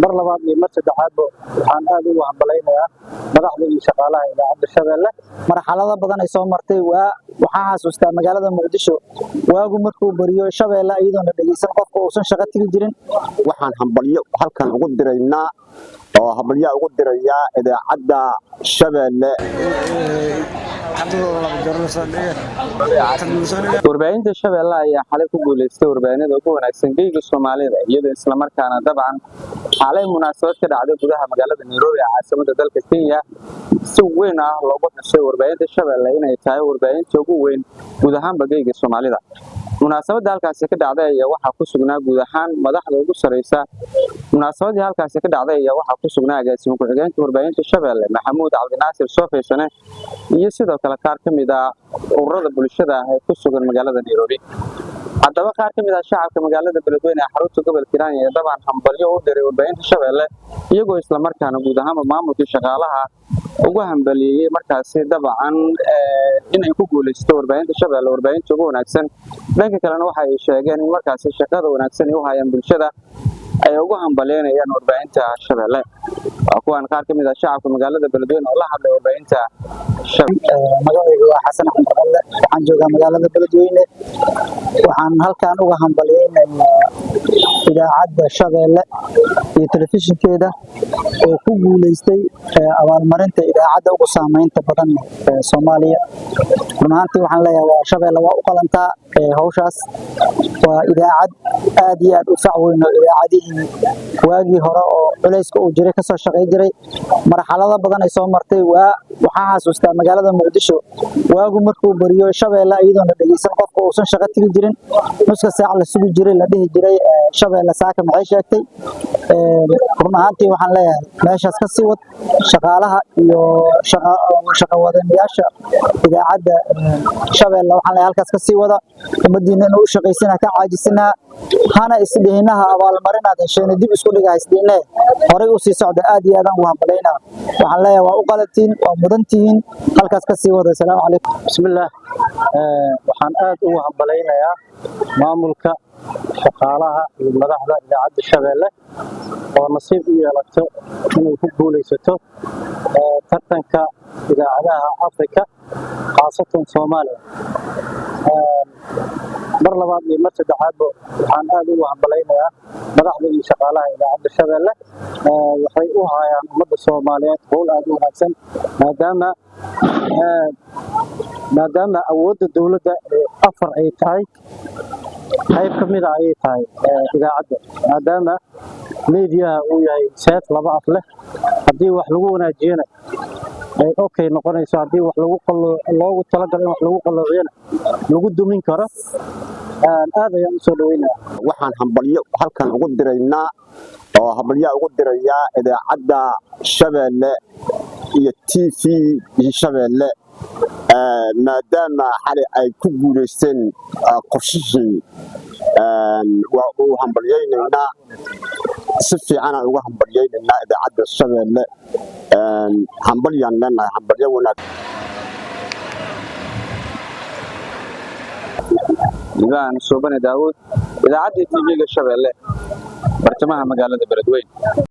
mar labaad iyo mar saddexaadba waxaan aad ugu hambaleynayaa madaxda iyo shaqaalaha idaacadda Shabeelle marxalado badan ay soo martay waxaan xasuustaa magaalada Muqdisho waagu markuu bariyo Shabeelle iyadoo la dhageysan qofka uusan shaqo tagi jirin waxaan hambalyo halkan ugu diraynaa oo hambalyo ugu dirayaa idaacadda Shabeelle warbaahinta Shabeelle ayaa xalay ku guuleystay warbaahinada ugu wanaagsan geeyga Soomaalida iyadoo isla markaana dabcan xalay munaasabad ka dhacday gudaha magaalada Nairobi ee caasimadda dalka Kenya si weyn loogu xusay warbaahinta Shabeelle inay tahay warbaahinta ugu weyn guud ahaan geeyga Soomaalida munaasabada halkaas ka dhacday ayaa waxa ku sugnaa guud ahaan madaxda ugu sareysa munaasabadii halkaas ka dhacday ayaa waxa ku sugnaa agaasimo ku-xigeenka warbaahinta Shabeelle Maxamuud Cabdinaasir Soofeysane iyo sidoo kale qaar kamid ah ururada bulshada ee ku sugan magaalada Nairobi haddaba qaar kamid ah shacabka magaalada Beledweyne ee xarunta gobolka Hiiraan ee dabcan hambalyo u diray warbaahinta Shabeelle iyagoo isla markaana guud ahaan maamulka shaqaalaha ugu hambaliyay markaasi dabcan inay ku guuleysto warbaahinta Shabeelle warbaahinta ugu wanaagsan dhanka kalena waxa ay sheegeen in markaasi shaqada wanaagsan ay u hayaan bulshada ay ugu hambalyeynayaan warbaahinta Shabeelle kuwan qaar kamid ah shacabka magaalada Beledweyne oo la hadlay warbaahinta magacaygu waa Xasan Axmed Qalle waxaan joogaa magaalada Beledweyne waxaan halkaan uga hambalyeynayaa idaacadda Shabeelle iyo telefishinkeeda oo ku guuleystay abaalmarinta idaacadda ugu saameynta badan ee Soomaaliya runtii waxaan leeyahay waa Shabeelle waa u qalantaa hawshaas waa idaacad aad iyo aad u fac weyn oo idaacadihii waagii hore oo culayska uu jiray ka soo shaqeyn jiray marxalado badan ay soo martay waxaan xasuustaa magaalada Muqdisho waagu markuu bariyo Shabeelle iyadoo la dhageysan qofka uusan shaqo tagi jirin nuska saac la sugi jiray la dhihi jiray Shabeelle saaka maxay sheegtay runtii waxaan leeyahay meeshaas ka sii wad shaqaalaha iyo shaqo wadaneyaasha idaacadda Shabeelle waxaan leeyahay halkaas ka sii wada umadiina inuu shaqeysana ka caajisana hana isdheeynaha abaalmarinaad hesheen dib isku dhigaysdeena horay u sii socda aad iyo aad ugu hambaleynayaa waxaan leeyahay waa u qalatiin waa mudantiin halkaas ka sii wada salaamu calaykum bismillaah waxaan aad ugu hambaleynayaa maamulka shaqaalaha iyo madaxda idaacadda Shabeelle oo nasiib u yeelato inay ku guuleysato tartanka idaacadaha Afrika khaasatan Soomaaliya mar labaad iyo mar saddexaadba waxaan aad ugu hambaleynayaa madaxda iyo shaqaalaha idaacadda Shabeelle waxay u hayaan ummadda Soomaaliyeed howl aad u wanaagsan maadaama awoodda dawladda afar ay tahay qayb kamid ah ay tahay idaacadda maadaama meediyaha uu yahay seef laba af leh haddii wax lagu wanaajiyana ay okay noqonayso haddii wax loogu talagalay in wax lagu qalloociyana lagu dumin karo aad ayaan u soo dhaweynayaa waxaan hambalyo halkan ugu diraynaa oo hambalyo ugu dirayaa idaacadda Shabeelle iyo TV Shabeelle maadaama xalay ay ku guuleysteen qorshihii waa uu hambalyeynaa si fiican ugu hambalyeynaa idaacadda Shabeelle hambalyan leenahay hambalyo wanaagsan Ivan Sobane Daawud idaacadda TV-ga Shabeelle bartamaha magaalada Beledweyne